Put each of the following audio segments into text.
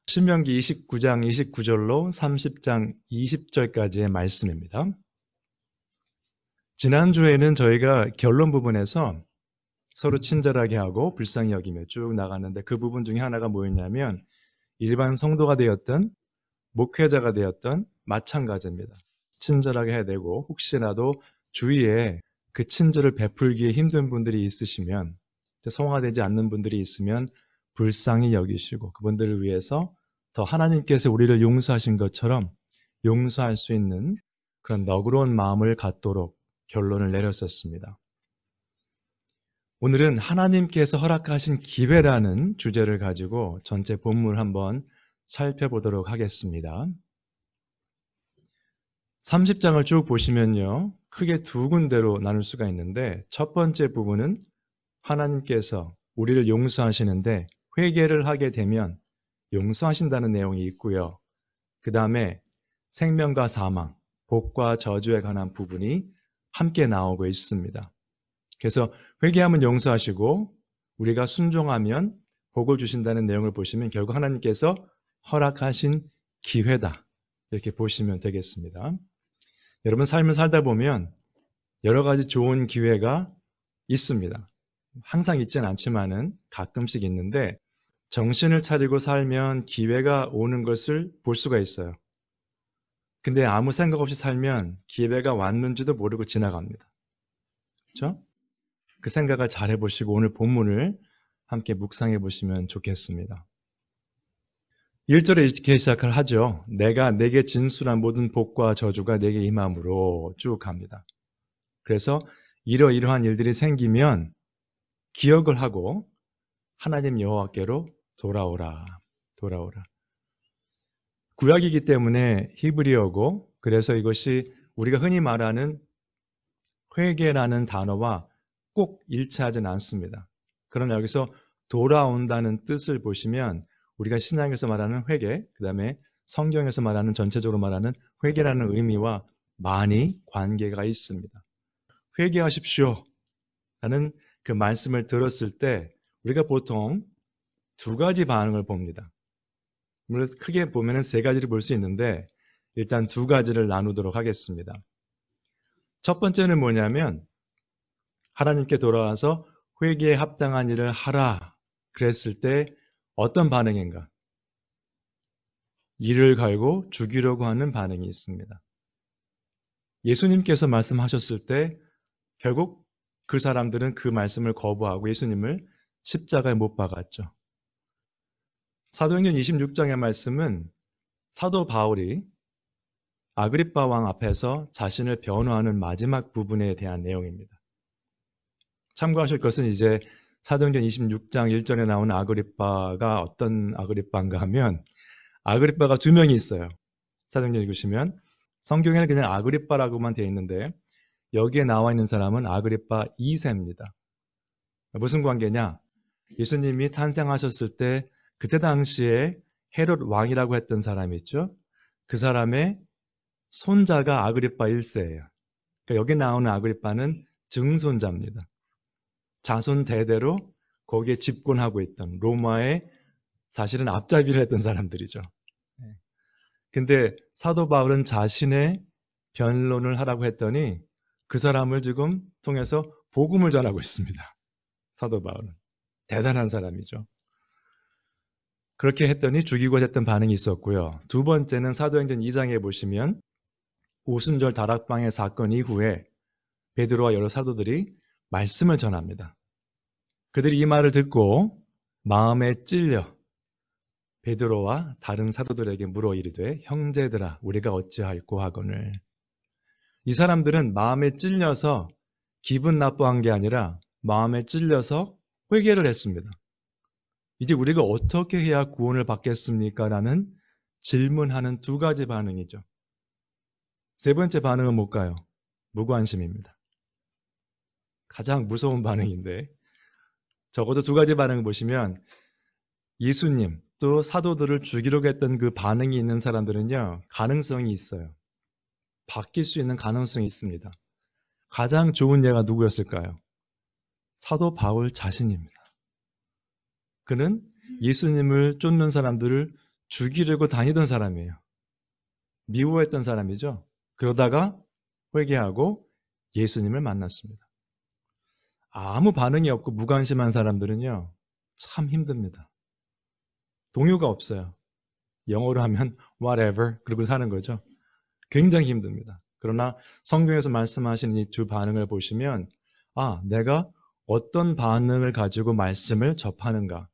신명기 29장 29절로 30장 20절까지의 말씀입니다. 지난주에는 저희가 결론 부분에서 서로 친절하게 하고 불쌍히 여기며 쭉 나갔는데 그 부분 중에 하나가 뭐였냐면 일반 성도가 되었던 목회자가 되었던 마찬가지입니다. 친절하게 해야 되고 혹시라도 주위에 그 친절을 베풀기에 힘든 분들이 있으시면 성화되지 않는 분들이 있으면 불쌍히 여기시고 그분들을 위해서 더 하나님께서 우리를 용서하신 것처럼 용서할 수 있는 그런 너그러운 마음을 갖도록 결론을 내렸었습니다. 오늘은 하나님께서 허락하신 기회라는 주제를 가지고 전체 본문을 한번 살펴보도록 하겠습니다. 30장을 쭉 보시면요. 크게 두 군데로 나눌 수가 있는데 첫 번째 부분은 하나님께서 우리를 용서하시는데 회개를 하게 되면 용서하신다는 내용이 있고요. 그 다음에 생명과 사망, 복과 저주에 관한 부분이 함께 나오고 있습니다. 그래서 회개하면 용서하시고 우리가 순종하면 복을 주신다는 내용을 보시면 결국 하나님께서 허락하신 기회다. 이렇게 보시면 되겠습니다. 여러분 삶을 살다 보면 여러 가지 좋은 기회가 있습니다. 항상 있지는 않지만은 가끔씩 있는데 정신을 차리고 살면 기회가 오는 것을 볼 수가 있어요. 근데 아무 생각 없이 살면 기회가 왔는지도 모르고 지나갑니다. 그렇죠? 그 생각을 잘 해보시고 오늘 본문을 함께 묵상해 보시면 좋겠습니다. 1절에 이렇게 시작을 하죠. 내가 내게 진술한 모든 복과 저주가 내게 임함으로 쭉 갑니다. 그래서 이러이러한 일들이 생기면 기억을 하고 하나님 여호와께로 돌아오라. 구약이기 때문에 히브리어고 그래서 이것이 우리가 흔히 말하는 회개라는 단어와 꼭 일치하지는 않습니다. 그러나 여기서 돌아온다는 뜻을 보시면 우리가 신약에서 말하는 회개, 그 다음에 성경에서 말하는 전체적으로 말하는 회개라는 의미와 많이 관계가 있습니다. 회개하십시오 라는 그 말씀을 들었을 때 우리가 보통 두 가지 반응을 봅니다. 물론 크게 보면 세 가지를 볼 수 있는데 일단 두 가지를 나누도록 하겠습니다. 첫 번째는 뭐냐면 하나님께 돌아와서 회개에 합당한 일을 하라 그랬을 때 어떤 반응인가? 이를 갈고 죽이려고 하는 반응이 있습니다. 예수님께서 말씀하셨을 때 결국 그 사람들은 그 말씀을 거부하고 예수님을 십자가에 못 박았죠. 사도행전 26장의 말씀은 사도 바울이 아그리빠 왕 앞에서 자신을 변호하는 마지막 부분에 대한 내용입니다. 참고하실 것은 이제 사도행전 26장 1절에 나오는 아그리빠가 어떤 아그리빠인가 하면 아그리빠가 두 명이 있어요. 사도행전 읽으시면 성경에는 그냥 아그리빠라고만 되어 있는데 여기에 나와 있는 사람은 아그리빠 2세입니다. 무슨 관계냐? 예수님이 탄생하셨을 때 그때 당시에 헤롯 왕이라고 했던 사람이 있죠. 그 사람의 손자가 아그리빠 1세예요. 그러니까 여기 나오는 아그리빠는 증손자입니다. 자손 대대로 거기에 집권하고 있던 로마의 사실은 앞잡이를 했던 사람들이죠. 근데 사도 바울은 자신의 변론을 하라고 했더니 그 사람을 지금 통해서 복음을 전하고 있습니다. 사도 바울은. 대단한 사람이죠. 그렇게 했더니 죽이고자 했던 반응이 있었고요. 두 번째는 사도행전 2장에 보시면 오순절 다락방의 사건 이후에 베드로와 여러 사도들이 말씀을 전합니다. 그들이 이 말을 듣고 마음에 찔려 베드로와 다른 사도들에게 물어 이르되 형제들아 우리가 어찌할꼬 하거늘. 이 사람들은 마음에 찔려서 기분 나빠한 게 아니라 마음에 찔려서 회개를 했습니다. 이제 우리가 어떻게 해야 구원을 받겠습니까? 라는 질문하는 두 가지 반응이죠. 세 번째 반응은 뭘까요? 무관심입니다. 가장 무서운 반응인데 적어도 두 가지 반응을 보시면 예수님 또 사도들을 죽이려고 했던 그 반응이 있는 사람들은요. 가능성이 있어요. 바뀔 수 있는 가능성이 있습니다. 가장 좋은 예가 누구였을까요? 사도 바울 자신입니다. 그는 예수님을 쫓는 사람들을 죽이려고 다니던 사람이에요. 미워했던 사람이죠. 그러다가 회개하고 예수님을 만났습니다. 아무 반응이 없고 무관심한 사람들은요, 참 힘듭니다. 동요가 없어요. 영어로 하면 whatever 그러고 사는 거죠. 굉장히 힘듭니다. 그러나 성경에서 말씀하신 이 두 반응을 보시면 내가 어떤 반응을 가지고 말씀을 접하는가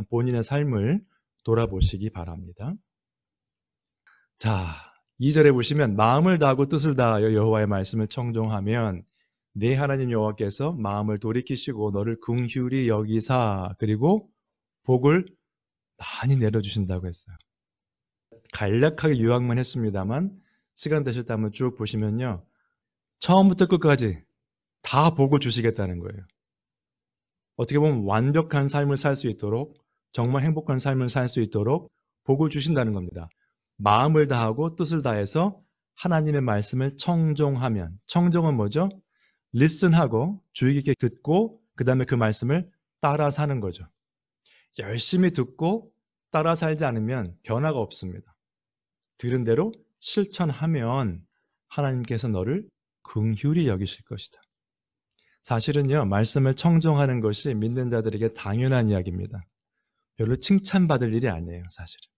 본인의 삶을 돌아보시기 바랍니다. 자, 2절에 보시면 마음을 다하고 뜻을 다하여 여호와의 말씀을 청종하면 네 하나님 여호와께서 마음을 돌이키시고 너를 긍휼히 여기사 그리고 복을 많이 내려주신다고 했어요. 간략하게 요약만 했습니다만 시간 되실 때 한번 쭉 보시면요. 처음부터 끝까지 다 복을 주시겠다는 거예요. 어떻게 보면 완벽한 삶을 살 수 있도록 정말 행복한 삶을 살 수 있도록 복을 주신다는 겁니다. 마음을 다하고 뜻을 다해서 하나님의 말씀을 청종하면 청종은 뭐죠? listen하고 주의 깊게 듣고 그 다음에 그 말씀을 따라 사는 거죠. 열심히 듣고 따라 살지 않으면 변화가 없습니다. 들은 대로 실천하면 하나님께서 너를 긍휼히 여기실 것이다. 사실은요, 말씀을 청종하는 것이 믿는 자들에게 당연한 이야기입니다. 별로 칭찬받을 일이 아니에요, 사실은.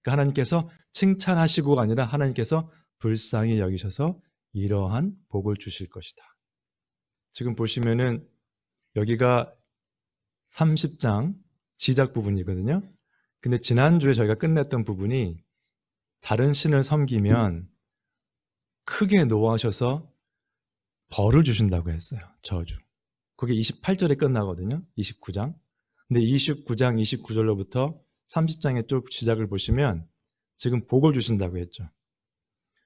그러니까 하나님께서 칭찬하시고가 아니라 하나님께서 불쌍히 여기셔서 이러한 복을 주실 것이다. 지금 보시면은 여기가 30장 시작 부분이거든요. 근데 지난주에 저희가 끝냈던 부분이 다른 신을 섬기면 크게 노하셔서 벌을 주신다고 했어요. 저주. 그게 28절에 끝나거든요. 29장. 근데 29장 29절로부터 30장의 쭉 시작을 보시면 지금 복을 주신다고 했죠.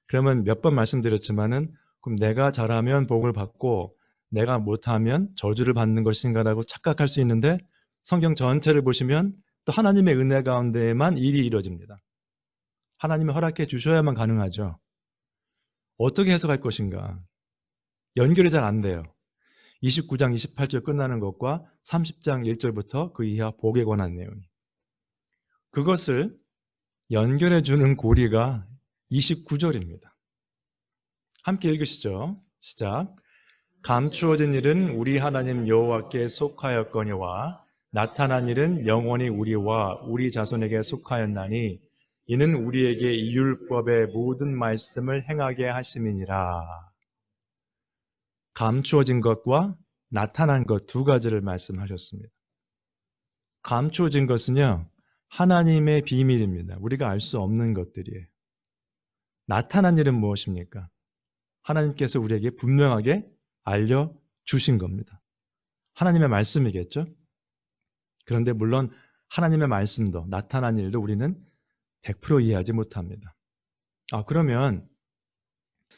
그러면 몇 번 말씀드렸지만은 그럼 내가 잘하면 복을 받고 내가 못하면 저주를 받는 것인가라고 착각할 수 있는데 성경 전체를 보시면 또 하나님의 은혜 가운데에만 일이 이루어집니다. 하나님이 허락해 주셔야만 가능하죠. 어떻게 해석할 것인가? 연결이 잘 안 돼요. 29장 28절 끝나는 것과 30장 1절부터 그 이하 복에 관한 내용이. 그것을 연결해 주는 고리가 29절입니다. 함께 읽으시죠. 시작. 감추어진 일은 우리 하나님 여호와께 속하였거니와 나타난 일은 영원히 우리와 우리 자손에게 속하였나니 이는 우리에게 이 율법의 모든 말씀을 행하게 하심이니라. 감추어진 것과 나타난 것 두 가지를 말씀하셨습니다. 감추어진 것은요, 하나님의 비밀입니다. 우리가 알 수 없는 것들이에요. 나타난 일은 무엇입니까? 하나님께서 우리에게 분명하게 알려주신 겁니다. 하나님의 말씀이겠죠? 그런데 물론 하나님의 말씀도 나타난 일도 우리는 100% 이해하지 못합니다. 그러면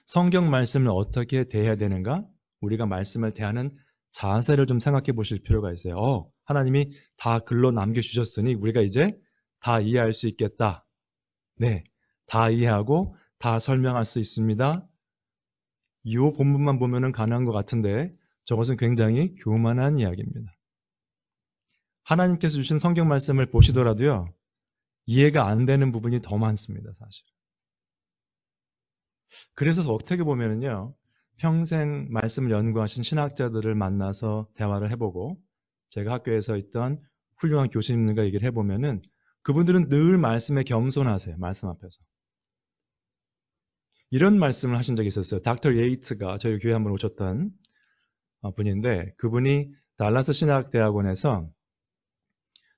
성경 말씀을 어떻게 대해야 되는가? 우리가 말씀을 대하는 자세를 좀 생각해 보실 필요가 있어요. 하나님이 다 글로 남겨주셨으니 우리가 이제 다 이해할 수 있겠다. 네, 다 이해하고 다 설명할 수 있습니다. 이 본문만 보면 가능한 것 같은데 저것은 굉장히 교만한 이야기입니다. 하나님께서 주신 성경 말씀을 보시더라도요. 이해가 안 되는 부분이 더 많습니다. 사실. 그래서 어떻게 보면은요. 평생 말씀을 연구하신 신학자들을 만나서 대화를 해보고 제가 학교에서 있던 훌륭한 교수님들과 얘기를 해보면은 그분들은 늘 말씀에 겸손하세요. 말씀 앞에서. 이런 말씀을 하신 적이 있었어요. 닥터 예이츠가 저희 교회 한번 오셨던 분인데 그분이 달라스 신학대학원에서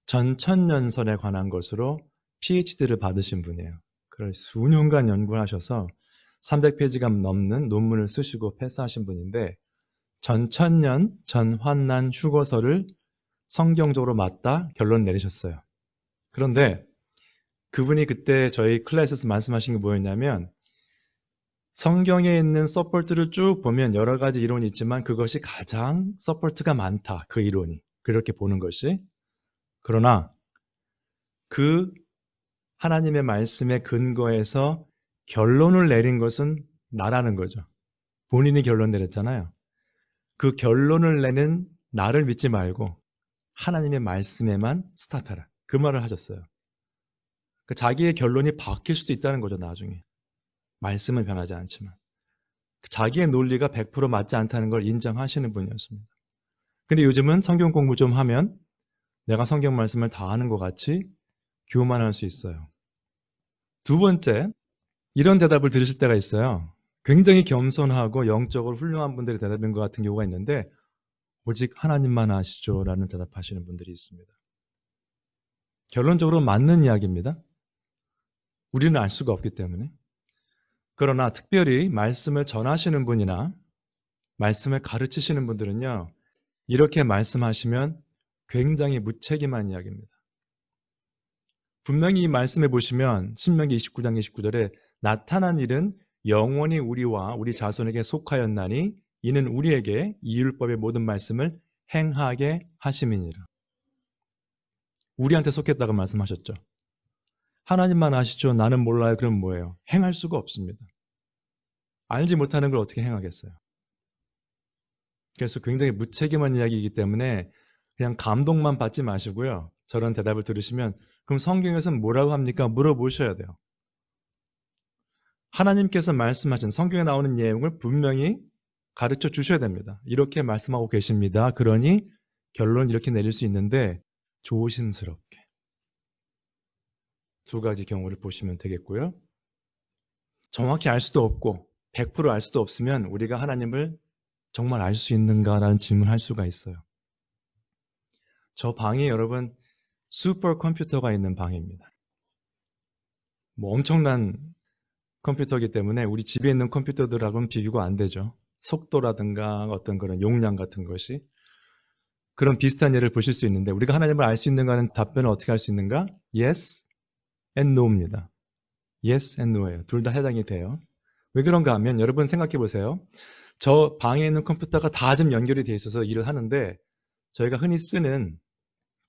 전천년설에 관한 것으로 PhD를 받으신 분이에요. 그걸 수년간 연구를 하셔서 300페이지가 넘는 논문을 쓰시고 패스하신 분인데 전천년 전환난 휴거설을 성경적으로 맞다 결론 내리셨어요. 그런데 그분이 그때 저희 클래스에서 말씀하신 게 뭐였냐면 성경에 있는 서포트를 쭉 보면 여러 가지 이론이 있지만 그것이 가장 서포트가 많다. 그 이론이. 그렇게 보는 것이. 그러나 그 하나님의 말씀에 근거해서 결론을 내린 것은 나라는 거죠. 본인이 결론 내렸잖아요. 그 결론을 내는 나를 믿지 말고 하나님의 말씀에만 스탑해라. 그 말을 하셨어요. 그 자기의 결론이 바뀔 수도 있다는 거죠, 나중에. 말씀은 변하지 않지만. 자기의 논리가 100% 맞지 않다는 걸 인정하시는 분이었습니다. 근데 요즘은 성경 공부 좀 하면 내가 성경 말씀을 다 아는 것 같이 교만할 수 있어요. 두 번째, 이런 대답을 들으실 때가 있어요. 굉장히 겸손하고 영적으로 훌륭한 분들의 대답인 것 같은 경우가 있는데 오직 하나님만 아시죠? 라는 대답하시는 분들이 있습니다. 결론적으로 맞는 이야기입니다. 우리는 알 수가 없기 때문에. 그러나 특별히 말씀을 전하시는 분이나 말씀을 가르치시는 분들은요. 이렇게 말씀하시면 굉장히 무책임한 이야기입니다. 분명히 이 말씀해 보시면 신명기 29장 29절에 나타난 일은 영원히 우리와 우리 자손에게 속하였나니 이는 우리에게 이 율법의 모든 말씀을 행하게 하심이니라. 우리한테 속했다고 말씀하셨죠. 하나님만 아시죠? 나는 몰라요. 그럼 뭐예요? 행할 수가 없습니다. 알지 못하는 걸 어떻게 행하겠어요? 그래서 굉장히 무책임한 이야기이기 때문에 그냥 감동만 받지 마시고요. 저런 대답을 들으시면 그럼 성경에서는 뭐라고 합니까? 물어보셔야 돼요. 하나님께서 말씀하신 성경에 나오는 내용을 분명히 가르쳐 주셔야 됩니다. 이렇게 말씀하고 계십니다. 그러니 결론 이렇게 내릴 수 있는데 조심스럽게 두 가지 경우를 보시면 되겠고요. 정확히 알 수도 없고 100% 알 수도 없으면 우리가 하나님을 정말 알 수 있는가라는 질문을 할 수가 있어요. 저 방에 여러분 슈퍼컴퓨터가 있는 방입니다. 뭐 엄청난 컴퓨터이기 때문에 우리 집에 있는 컴퓨터들하고는 비교가 안 되죠. 속도라든가 어떤 그런 용량 같은 것이. 그런 비슷한 예를 보실 수 있는데 우리가 하나님을 알 수 있는가는 답변을 어떻게 할 수 있는가? Yes and No입니다. Yes and No예요. 둘 다 해당이 돼요. 왜 그런가 하면 여러분 생각해 보세요. 저 방에 있는 컴퓨터가 다 좀 연결이 돼 있어서 일을 하는데 저희가 흔히 쓰는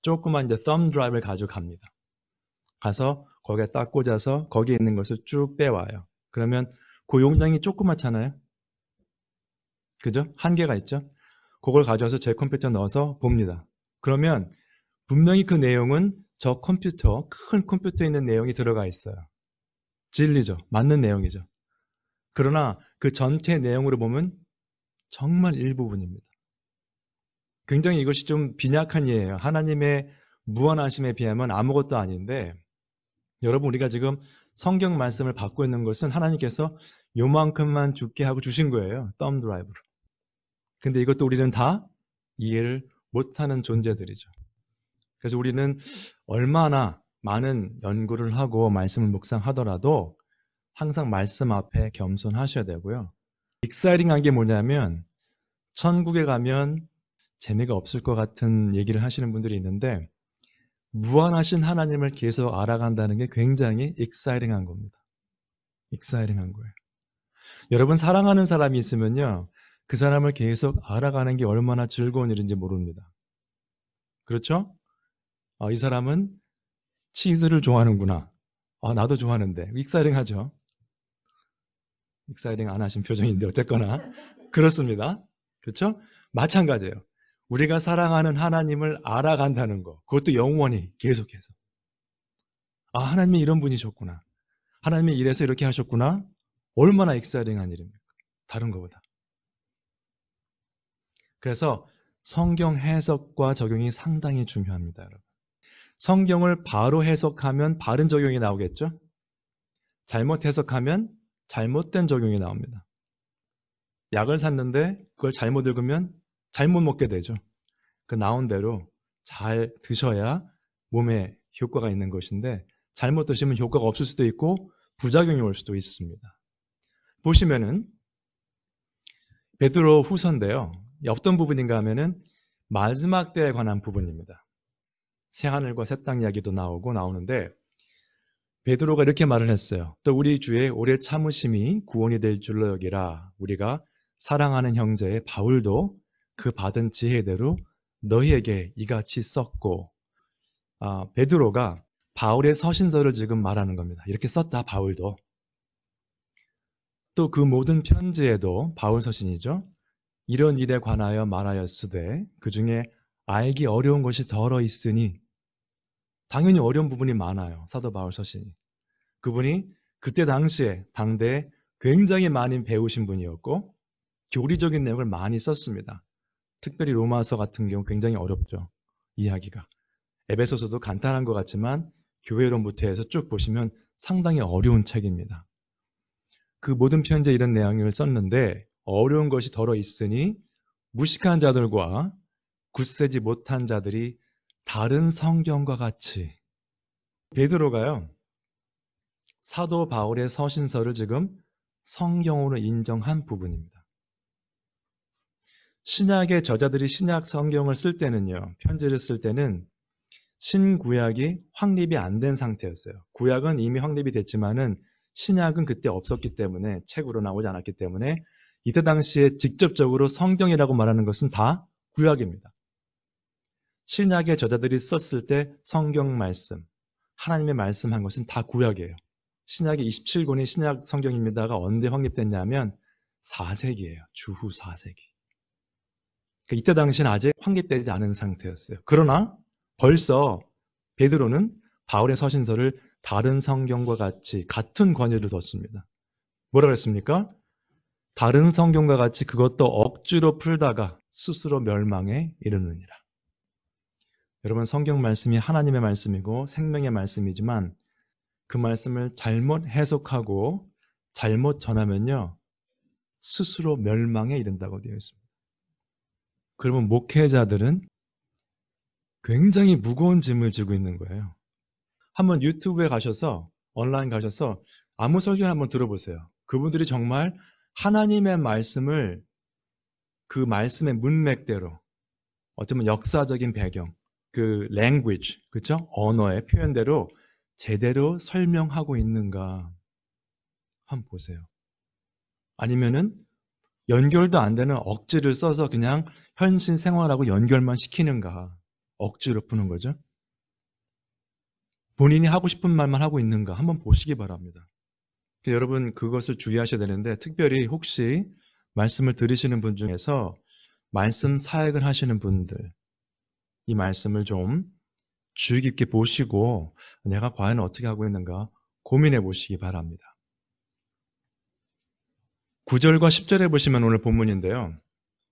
조그만 이제 thumb 드라이브를 가져갑니다. 가서 거기에 딱 꽂아서 거기에 있는 것을 쭉 빼와요. 그러면 그 용량이 조그맣잖아요. 그죠? 한계가 있죠? 그걸 가져와서 제 컴퓨터에 넣어서 봅니다. 그러면 분명히 그 내용은 저 컴퓨터, 큰 컴퓨터에 있는 내용이 들어가 있어요. 진리죠. 맞는 내용이죠. 그러나 그 전체 내용으로 보면 정말 일부분입니다. 굉장히 이것이 좀 빈약한 예예요. 하나님의 무한하심에 비하면 아무것도 아닌데 여러분 우리가 지금 성경 말씀을 받고 있는 것은 하나님께서 요만큼만 죽게 하고 주신 거예요. 덤 드라이브로. 근데 이것도 우리는 다 이해를 못하는 존재들이죠. 그래서 우리는 얼마나 많은 연구를 하고 말씀을 묵상하더라도 항상 말씀 앞에 겸손하셔야 되고요. 익사이링한 게 뭐냐면 천국에 가면 재미가 없을 것 같은 얘기를 하시는 분들이 있는데 무한하신 하나님을 계속 알아간다는 게 굉장히 익사이링한 겁니다. 익사이링한 거예요. 여러분 사랑하는 사람이 있으면요. 그 사람을 계속 알아가는 게 얼마나 즐거운 일인지 모릅니다. 그렇죠? 이 사람은 치즈를 좋아하는구나. 나도 좋아하는데. 익사이링하죠? 익사이링 안 하신 표정인데 어쨌거나 그렇습니다. 그렇죠? 마찬가지예요. 우리가 사랑하는 하나님을 알아간다는 거. 그것도 영원히 계속해서. 하나님이 이런 분이셨구나. 하나님이 이래서 이렇게 하셨구나. 얼마나 익사이링한 일입니까? 다른 것보다. 그래서 성경 해석과 적용이 상당히 중요합니다, 여러분. 성경을 바로 해석하면 바른 적용이 나오겠죠? 잘못 해석하면 잘못된 적용이 나옵니다. 약을 샀는데 그걸 잘못 읽으면 잘못 먹게 되죠. 그 나온 대로 잘 드셔야 몸에 효과가 있는 것인데 잘못 드시면 효과가 없을 수도 있고 부작용이 올 수도 있습니다. 보시면은 베드로 후서인데요. 어떤 부분인가 하면은 마지막 때에 관한 부분입니다. 새하늘과 새 땅 이야기도 나오는데 베드로가 이렇게 말을 했어요. 또 우리 주의 오래 참으심이 구원이 될 줄로 여기라. 우리가 사랑하는 형제 바울도 그 받은 지혜대로 너희에게 이같이 썼고 베드로가 바울의 서신서를 지금 말하는 겁니다. 이렇게 썼다 바울도. 또 그 모든 편지에도 바울 서신이죠. 이런 일에 관하여 말하였으되 그 중에 알기 어려운 것이 덜어 있으니 당연히 어려운 부분이 많아요. 사도 바울 서신이. 그분이 그때 당시에 당대에 굉장히 많이 배우신 분이었고 교리적인 내용을 많이 썼습니다. 특별히 로마서 같은 경우 굉장히 어렵죠. 이야기가. 에베소서도 간단한 것 같지만 교회론부터 해서 쭉 보시면 상당히 어려운 책입니다. 그 모든 편지에 이런 내용을 썼는데 어려운 것이 덜어 있으니 무식한 자들과 굳세지 못한 자들이 다른 성경과 같이 베드로가요. 사도 바울의 서신서를 지금 성경으로 인정한 부분입니다. 신약의 저자들이 신약 성경을 쓸 때는요. 편지를 쓸 때는 신구약이 확립이 안 된 상태였어요. 구약은 이미 확립이 됐지만은 신약은 그때 없었기 때문에 책으로 나오지 않았기 때문에 이때 당시에 직접적으로 성경이라고 말하는 것은 다 구약입니다. 신약의 저자들이 썼을 때 성경 말씀, 하나님의 말씀한 것은 다 구약이에요. 신약이 27권이 신약 성경입니다가 언제 확립됐냐면 4세기예요. 주후 4세기. 그러니까 이때 당시는 아직 확립되지 않은 상태였어요. 그러나 벌써 베드로는 바울의 서신서를 다른 성경과 같이 같은 권위를 뒀습니다. 뭐라고 했습니까? 다른 성경과 같이 그것도 억지로 풀다가 스스로 멸망에 이르느니라. 여러분, 성경 말씀이 하나님의 말씀이고 생명의 말씀이지만 그 말씀을 잘못 해석하고 잘못 전하면요 스스로 멸망에 이른다고 되어 있습니다. 그러면 목회자들은 굉장히 무거운 짐을 지고 있는 거예요. 한번 유튜브에 가셔서 온라인 가셔서 아무 설교를 한번 들어보세요. 그분들이 정말 하나님의 말씀을 그 말씀의 문맥대로 어쩌면 역사적인 배경, 그 language, 그렇죠? 언어의 표현대로 제대로 설명하고 있는가 한번 보세요. 아니면은 연결도 안 되는 억지를 써서 그냥 현실 생활하고 연결만 시키는가 억지로 푸는 거죠. 본인이 하고 싶은 말만 하고 있는가 한번 보시기 바랍니다. 여러분 그것을 주의하셔야 되는데 특별히 혹시 말씀을 들으시는 분 중에서 말씀 사역을 하시는 분들 이 말씀을 좀 주의 깊게 보시고 내가 과연 어떻게 하고 있는가 고민해 보시기 바랍니다. 9절과 10절에 보시면 오늘 본문인데요.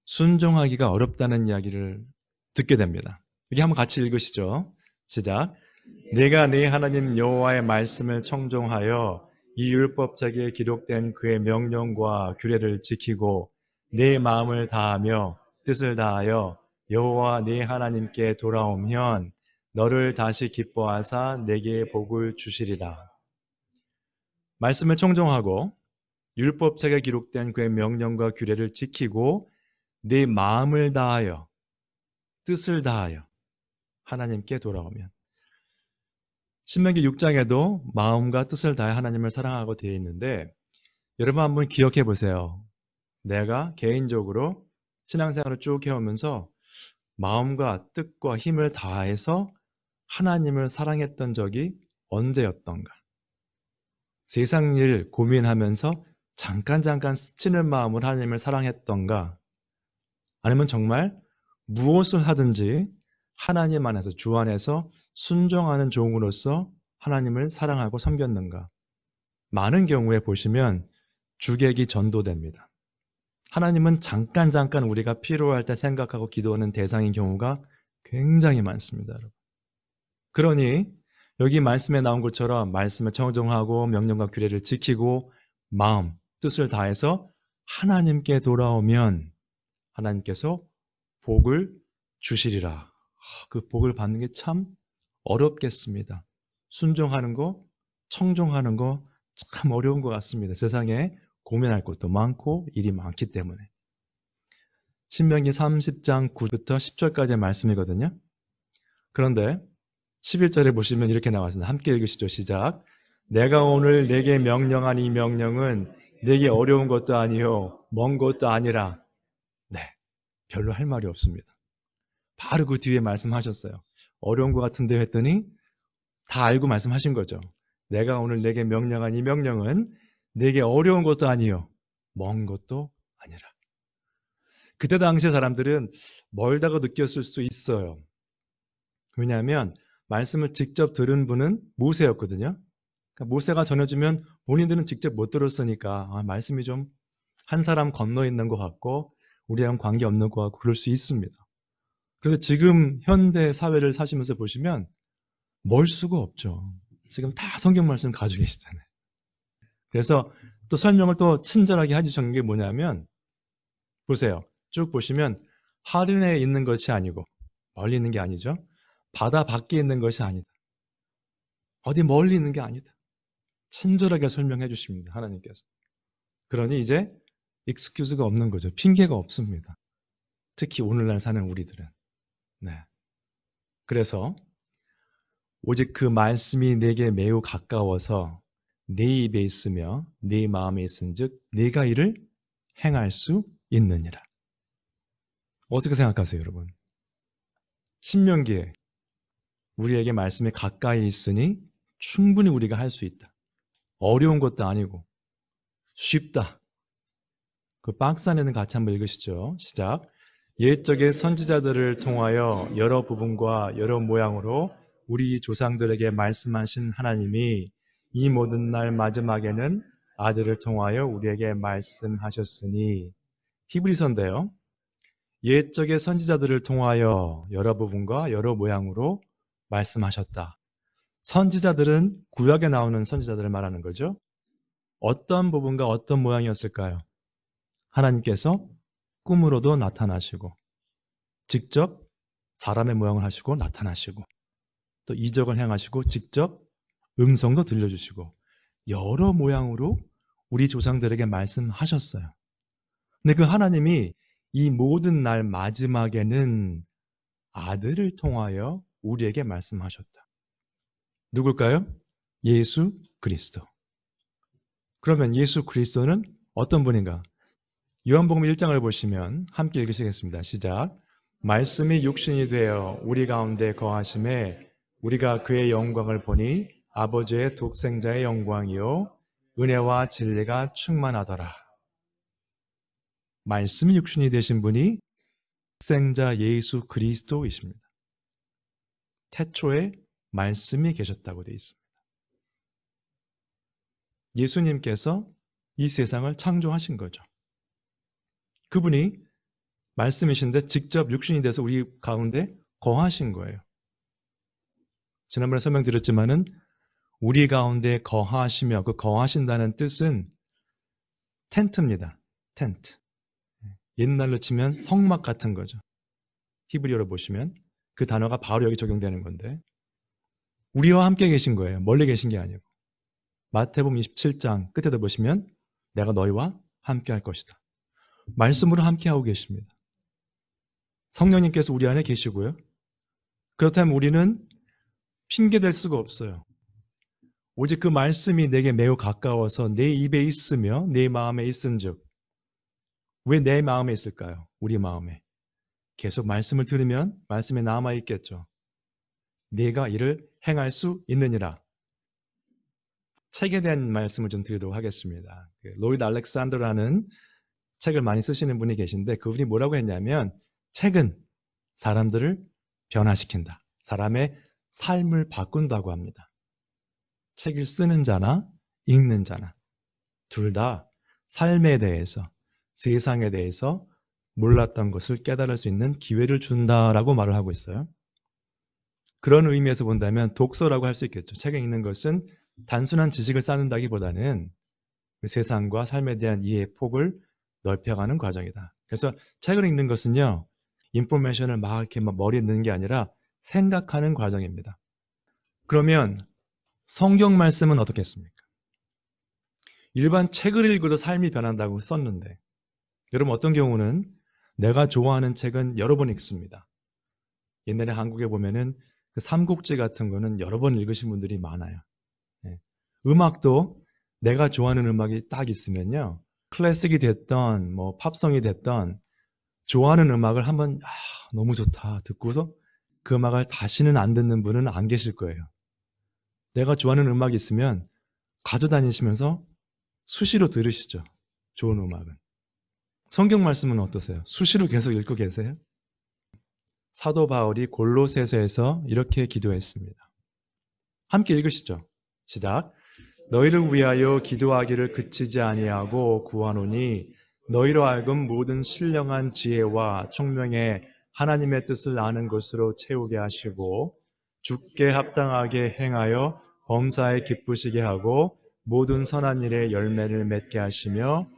순종하기가 어렵다는 이야기를 듣게 됩니다. 여기 한번 같이 읽으시죠. 시작. 내가 네 하나님 여호와의 말씀을 청종하여 이 율법책에 기록된 그의 명령과 규례를 지키고 내 마음을 다하며 뜻을 다하여 여호와 네 하나님께 돌아오면 너를 다시 기뻐하사 내게 복을 주시리라. 말씀을 청종하고 율법책에 기록된 그의 명령과 규례를 지키고 내 마음을 다하여 뜻을 다하여 하나님께 돌아오면 신명기 6장에도 마음과 뜻을 다해 하나님을 사랑하고 되어 있는데 여러분 한번 기억해 보세요. 내가 개인적으로 신앙생활을 쭉 해오면서 마음과 뜻과 힘을 다해서 하나님을 사랑했던 적이 언제였던가? 세상 일 고민하면서 잠깐 스치는 마음으로 하나님을 사랑했던가? 아니면 정말 무엇을 하든지 하나님 안에서 주 안에서 순종하는 종으로서 하나님을 사랑하고 섬겼는가? 많은 경우에 보시면 주객이 전도됩니다. 하나님은 잠깐 우리가 필요할 때 생각하고 기도하는 대상인 경우가 굉장히 많습니다. 여러분. 그러니 여기 말씀에 나온 것처럼 말씀을 청종하고 명령과 규례를 지키고 마음, 뜻을 다해서 하나님께 돌아오면 하나님께서 복을 주시리라. 그 복을 받는 게 참 어렵겠습니다. 순종하는 거, 청종하는 거 참 어려운 것 같습니다. 세상에 고민할 것도 많고 일이 많기 때문에. 신명기 30장 9부터 10절까지의 말씀이거든요. 그런데 11절에 보시면 이렇게 나왔습니다. 함께 읽으시죠. 시작. 내가 오늘 내게 명령한 이 명령은 내게 어려운 것도 아니요 먼 것도 아니라. 네, 별로 할 말이 없습니다. 바로 그 뒤에 말씀하셨어요. 어려운 것 같은데 했더니 다 알고 말씀하신 거죠. 내가 오늘 내게 명령한 이 명령은 내게 어려운 것도 아니요 먼 것도 아니라. 그때 당시의 사람들은 멀다고 느꼈을 수 있어요. 왜냐하면 말씀을 직접 들은 분은 모세였거든요. 그러니까 모세가 전해주면 본인들은 직접 못 들었으니까 말씀이 좀 한 사람 건너 있는 것 같고 우리랑 관계없는 것 같고 그럴 수 있습니다. 그래서 지금 현대 사회를 사시면서 보시면 멀 수가 없죠. 지금 다 성경 말씀 가지고 계시잖아요. 그래서 또 설명을 또 친절하게 해주신 게 뭐냐면 보세요. 쭉 보시면 하늘에 있는 것이 아니고 멀리 있는 게 아니죠. 바다 밖에 있는 것이 아니다. 어디 멀리 있는 게 아니다. 친절하게 설명해 주십니다. 하나님께서. 그러니 이제 익스큐즈가 없는 거죠. 핑계가 없습니다. 특히 오늘날 사는 우리들은. 네. 그래서 오직 그 말씀이 내게 매우 가까워서 내 입에 있으며 내 마음에 있은즉 내가 이를 행할 수 있느니라. 어떻게 생각하세요, 여러분? 신명기에 우리에게 말씀이 가까이 있으니 충분히 우리가 할 수 있다. 어려운 것도 아니고 쉽다. 그 박스 안에는 같이 한번 읽으시죠. 시작. 옛적의 선지자들을 통하여 여러 부분과 여러 모양으로 우리 조상들에게 말씀하신 하나님이 이 모든 날 마지막에는 아들을 통하여 우리에게 말씀하셨으니 히브리서인데요. 옛적의 선지자들을 통하여 여러 부분과 여러 모양으로 말씀하셨다. 선지자들은 구약에 나오는 선지자들을 말하는 거죠. 어떤 부분과 어떤 모양이었을까요? 하나님께서 꿈으로도 나타나시고 직접 사람의 모양을 하시고 나타나시고 또 이적을 행하시고 직접 음성도 들려주시고 여러 모양으로 우리 조상들에게 말씀하셨어요. 근데 그 하나님이 이 모든 날 마지막에는 아들을 통하여 우리에게 말씀하셨다. 누굴까요? 예수 그리스도. 그러면 예수 그리스도는 어떤 분인가? 요한복음 1장을 보시면 함께 읽으시겠습니다. 시작. 말씀이 육신이 되어 우리 가운데 거하심에 우리가 그의 영광을 보니 아버지의 독생자의 영광이요 은혜와 진리가 충만하더라. 말씀이 육신이 되신 분이 독생자 예수 그리스도이십니다. 태초에 말씀이 계셨다고 되어 있습니다. 예수님께서 이 세상을 창조하신 거죠. 그분이 말씀이신데 직접 육신이 돼서 우리 가운데 거하신 거예요. 지난번에 설명드렸지만은 우리 가운데 거하시며 그 거하신다는 뜻은 텐트입니다. 텐트. 옛날로 치면 성막 같은 거죠. 히브리어로 보시면 그 단어가 바로 여기 적용되는 건데 우리와 함께 계신 거예요. 멀리 계신 게 아니고. 마태복음 27장 끝에도 보시면 내가 너희와 함께 할 것이다. 말씀으로 함께 하고 계십니다. 성령님께서 우리 안에 계시고요. 그렇다면 우리는 핑계댈 수가 없어요. 오직 그 말씀이 내게 매우 가까워서 내 입에 있으며 내 마음에 있은즉 왜 내 마음에 있을까요? 우리 마음에. 계속 말씀을 들으면 말씀에 남아있겠죠. 내가 이를 행할 수 있느니라. 책에 대한 말씀을 좀 드리도록 하겠습니다. 로이드 알렉산더라는 책을 많이 쓰시는 분이 계신데 그분이 뭐라고 했냐면 책은 사람들을 변화시킨다. 사람의 삶을 바꾼다고 합니다. 책을 쓰는 자나 읽는 자나 둘 다 삶에 대해서 세상에 대해서 몰랐던 것을 깨달을 수 있는 기회를 준다라고 말을 하고 있어요. 그런 의미에서 본다면 독서라고 할 수 있겠죠. 책에 읽는 것은 단순한 지식을 쌓는다기보다는 세상과 삶에 대한 이해의 폭을 넓혀가는 과정이다. 그래서 책을 읽는 것은요. 인포메이션을 막 이렇게 머리에 넣는 게 아니라 생각하는 과정입니다. 그러면 성경 말씀은 어떻겠습니까? 일반 책을 읽어도 삶이 변한다고 썼는데 여러분 어떤 경우는 내가 좋아하는 책은 여러 번 읽습니다. 옛날에 한국에 보면은 그 삼국지 같은 거는 여러 번 읽으신 분들이 많아요. 네. 음악도 내가 좋아하는 음악이 딱 있으면요. 클래식이 됐던 뭐 팝송이 됐던 좋아하는 음악을 한번 너무 좋다 듣고서 그 음악을 다시는 안 듣는 분은 안 계실 거예요. 내가 좋아하는 음악이 있으면 가져다니시면서 수시로 들으시죠. 좋은 음악은. 성경 말씀은 어떠세요? 수시로 계속 읽고 계세요? 사도 바울이 골로새서에서 이렇게 기도했습니다. 함께 읽으시죠. 시작. 너희를 위하여 기도하기를 그치지 아니하고 구하노니 너희로 하여금 모든 신령한 지혜와 총명에 하나님의 뜻을 아는 것으로 채우게 하시고 주께 합당하게 행하여 범사에 기쁘시게 하고 모든 선한 일에 열매를 맺게 하시며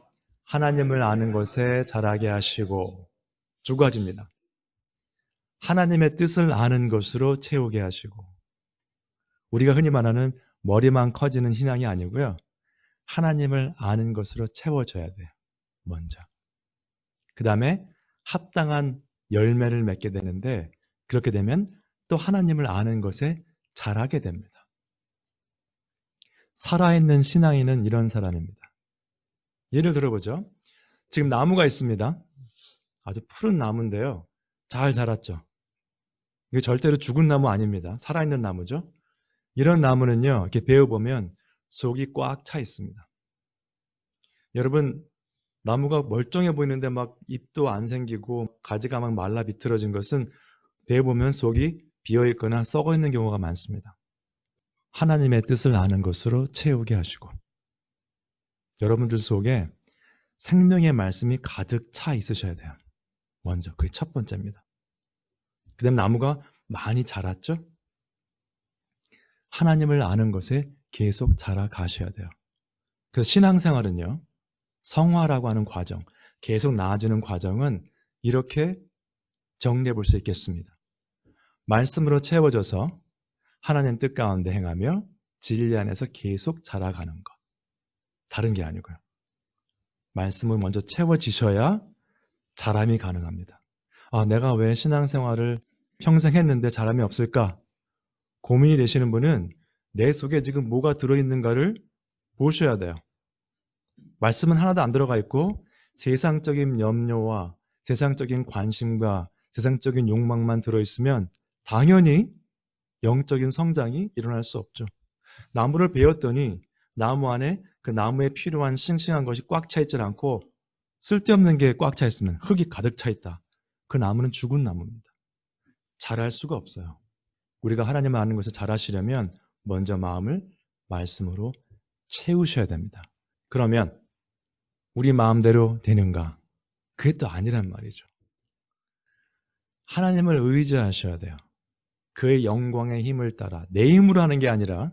하나님을 아는 것에 자라게 하시고 두 가지입니다. 하나님의 뜻을 아는 것으로 채우게 하시고 우리가 흔히 말하는 머리만 커지는 신앙이 아니고요. 하나님을 아는 것으로 채워져야 돼요. 먼저. 그 다음에 합당한 열매를 맺게 되는데 그렇게 되면 또 하나님을 아는 것에 자라게 됩니다. 살아있는 신앙인은 이런 사람입니다. 예를 들어보죠. 지금 나무가 있습니다. 아주 푸른 나무인데요. 잘 자랐죠. 이게 절대로 죽은 나무 아닙니다. 살아있는 나무죠. 이런 나무는요. 이렇게 베어보면 속이 꽉 차 있습니다. 여러분 나무가 멀쩡해 보이는데 막 잎도 안 생기고 가지가 막 말라 비틀어진 것은 베어보면 속이 비어있거나 썩어있는 경우가 많습니다. 하나님의 뜻을 아는 것으로 채우게 하시고 여러분들 속에 생명의 말씀이 가득 차 있으셔야 돼요. 먼저 그게 첫 번째입니다. 그 다음에 나무가 많이 자랐죠? 하나님을 아는 것에 계속 자라가셔야 돼요. 그래서 신앙생활은요. 성화라고 하는 과정, 계속 나아지는 과정은 이렇게 정리해 볼 수 있겠습니다. 말씀으로 채워져서 하나님 뜻 가운데 행하며 진리 안에서 계속 자라가는 것. 다른 게 아니고요. 말씀을 먼저 채워지셔야 자람이 가능합니다. 아, 내가 왜 신앙생활을 평생 했는데 자람이 없을까? 고민이 되시는 분은 내 속에 지금 뭐가 들어있는가를 보셔야 돼요. 말씀은 하나도 안 들어가 있고 세상적인 염려와 세상적인 관심과 세상적인 욕망만 들어있으면 당연히 영적인 성장이 일어날 수 없죠. 나무를 베었더니 나무 안에 그 나무에 필요한 싱싱한 것이 꽉 차 있지 않고 쓸데없는 게 꽉 차 있으면 흙이 가득 차 있다. 그 나무는 죽은 나무입니다. 자랄 수가 없어요. 우리가 하나님을 아는 것을 잘하시려면 먼저 마음을 말씀으로 채우셔야 됩니다. 그러면 우리 마음대로 되는가? 그게 또 아니란 말이죠. 하나님을 의지하셔야 돼요. 그의 영광의 힘을 따라 내 힘으로 하는 게 아니라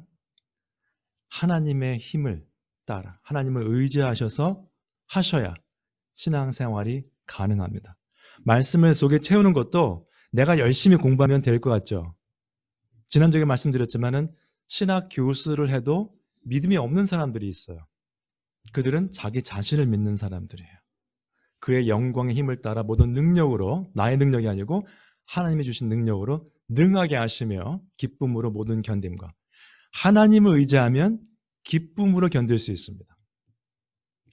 하나님의 힘을 따라 하나님을 의지하셔서 하셔야 신앙생활이 가능합니다. 말씀을 속에 채우는 것도 내가 열심히 공부하면 될 것 같죠. 지난주에 말씀드렸지만은 신학 교수를 해도 믿음이 없는 사람들이 있어요. 그들은 자기 자신을 믿는 사람들이에요. 그의 영광의 힘을 따라 모든 능력으로, 나의 능력이 아니고 하나님이 주신 능력으로 능하게 하시며 기쁨으로 모든 견딤과 하나님을 의지하면 기쁨으로 견딜 수 있습니다.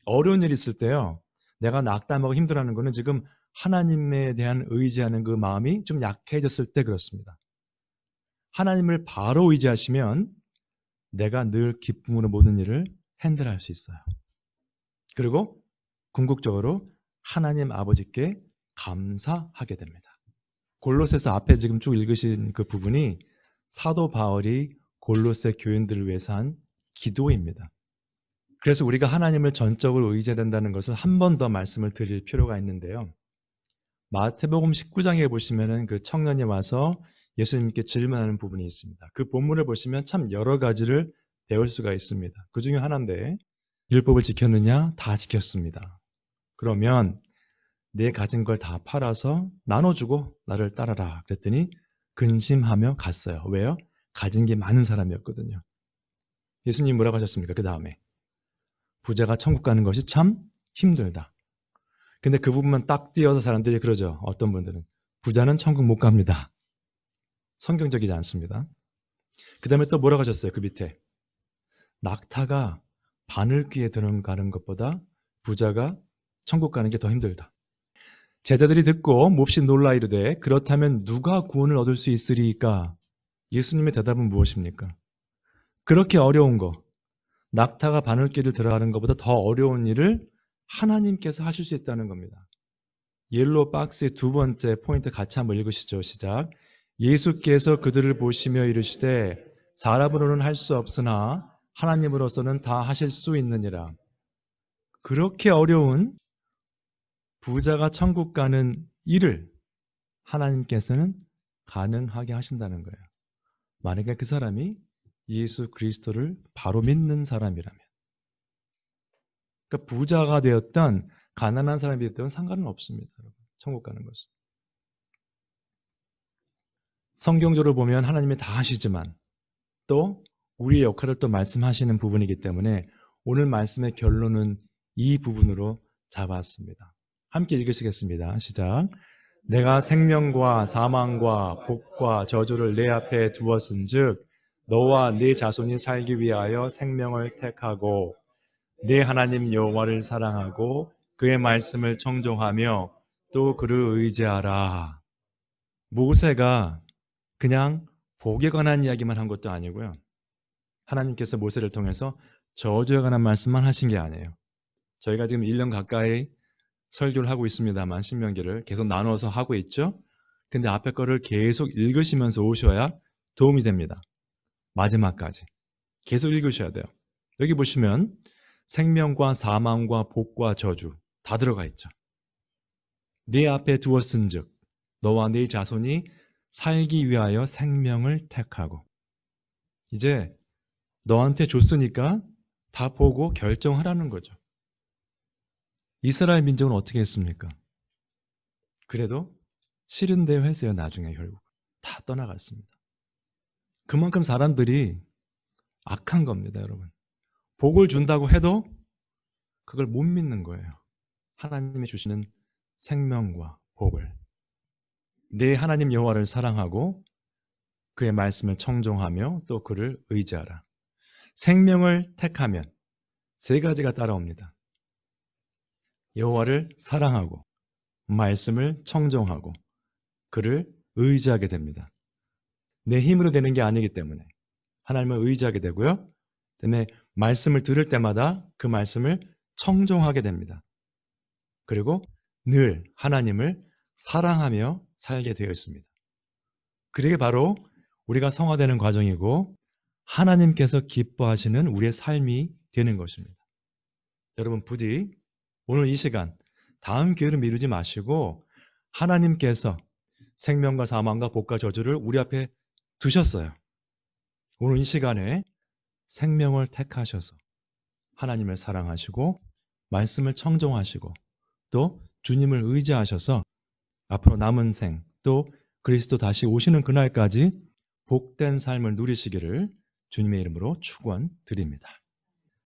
어려운 일이 있을 때요. 내가 낙담하고 힘들어하는 거는 지금 하나님에 대한 의지하는 그 마음이 좀 약해졌을 때 그렇습니다. 하나님을 바로 의지하시면 내가 늘 기쁨으로 모든 일을 핸들할 수 있어요. 그리고 궁극적으로 하나님 아버지께 감사하게 됩니다. 골로새서 앞에 지금 쭉 읽으신 그 부분이 사도 바울이 골로새 교인들을 위해서 한 기도입니다. 그래서 우리가 하나님을 전적으로 의지해야 된다는 것을 한 번 더 말씀을 드릴 필요가 있는데요. 마태복음 19장에 보시면은 그 청년이 와서 예수님께 질문하는 부분이 있습니다. 그 본문을 보시면 참 여러 가지를 배울 수가 있습니다. 그 중에 하나인데 율법을 지켰느냐? 다 지켰습니다. 그러면 내 가진 걸 다 팔아서 나눠주고 나를 따라라. 그랬더니 근심하며 갔어요. 왜요? 가진 게 많은 사람이었거든요. 예수님 뭐라고 하셨습니까? 그 다음에 부자가 천국 가는 것이 참 힘들다. 근데 그 부분만 딱 띄어서 사람들이 그러죠. 어떤 분들은 부자는 천국 못 갑니다. 성경적이지 않습니다. 그 다음에 또 뭐라고 하셨어요? 그 밑에 낙타가 바늘귀에 들어가는 것보다 부자가 천국 가는 게 더 힘들다. 제자들이 듣고 몹시 놀라 이르되 그렇다면 누가 구원을 얻을 수 있으리까? 예수님의 대답은 무엇입니까? 그렇게 어려운 거, 낙타가 바늘귀를 들어가는 것보다 더 어려운 일을 하나님께서 하실 수 있다는 겁니다. 옐로우 박스의 두 번째 포인트 같이 한번 읽으시죠. 시작. 예수께서 그들을 보시며 이르시되 사람으로는 할 수 없으나 하나님으로서는 다 하실 수 있느니라. 그렇게 어려운 부자가 천국 가는 일을 하나님께서는 가능하게 하신다는 거예요. 만약에 그 사람이 예수 그리스도를 바로 믿는 사람이라면. 그러니까 부자가 되었던 가난한 사람이 되었던 상관은 없습니다. 여러분. 천국 가는 것은. 성경적으로 보면 하나님이 다 하시지만 또 우리의 역할을 또 말씀하시는 부분이기 때문에 오늘 말씀의 결론은 이 부분으로 잡았습니다. 함께 읽으시겠습니다. 시작. 내가 생명과 사망과 복과 저주를 내 앞에 두었은즉 너와 네 자손이 살기 위하여 생명을 택하고 네 하나님 여호와를 사랑하고 그의 말씀을 청종하며 또 그를 의지하라. 모세가 그냥 복에 관한 이야기만 한 것도 아니고요. 하나님께서 모세를 통해서 저주에 관한 말씀만 하신 게 아니에요. 저희가 지금 1년 가까이 설교를 하고 있습니다만 신명기를 계속 나눠서 하고 있죠. 근데 앞에 거를 계속 읽으시면서 오셔야 도움이 됩니다. 마지막까지. 계속 읽으셔야 돼요. 여기 보시면 생명과 사망과 복과 저주 다 들어가 있죠. 네 앞에 두었은즉 너와 네 자손이 살기 위하여 생명을 택하고 이제 너한테 줬으니까 다 보고 결정하라는 거죠. 이스라엘 민족은 어떻게 했습니까? 그래도 싫은 대로 했어요. 나중에 결국 다 떠나갔습니다. 그만큼 사람들이 악한 겁니다. 여러분. 복을 준다고 해도 그걸 못 믿는 거예요. 하나님이 주시는 생명과 복을. 내 하나님 여호와를 사랑하고 그의 말씀을 청종하며 또 그를 의지하라. 생명을 택하면 세 가지가 따라옵니다. 여호와를 사랑하고 말씀을 청종하고 그를 의지하게 됩니다. 내 힘으로 되는 게 아니기 때문에 하나님을 의지하게 되고요. 그다음에 말씀을 들을 때마다 그 말씀을 청종하게 됩니다. 그리고 늘 하나님을 사랑하며 살게 되어 있습니다. 그게 바로 우리가 성화되는 과정이고 하나님께서 기뻐하시는 우리의 삶이 되는 것입니다. 여러분 부디 오늘 이 시간 다음 기회를 미루지 마시고 하나님께서 생명과 사망과 복과 저주를 우리 앞에 두셨어요. 오늘 이 시간에 생명을 택하셔서 하나님을 사랑하시고 말씀을 청종하시고 또 주님을 의지하셔서 앞으로 남은 생 또 그리스도 다시 오시는 그날까지 복된 삶을 누리시기를 주님의 이름으로 축원드립니다.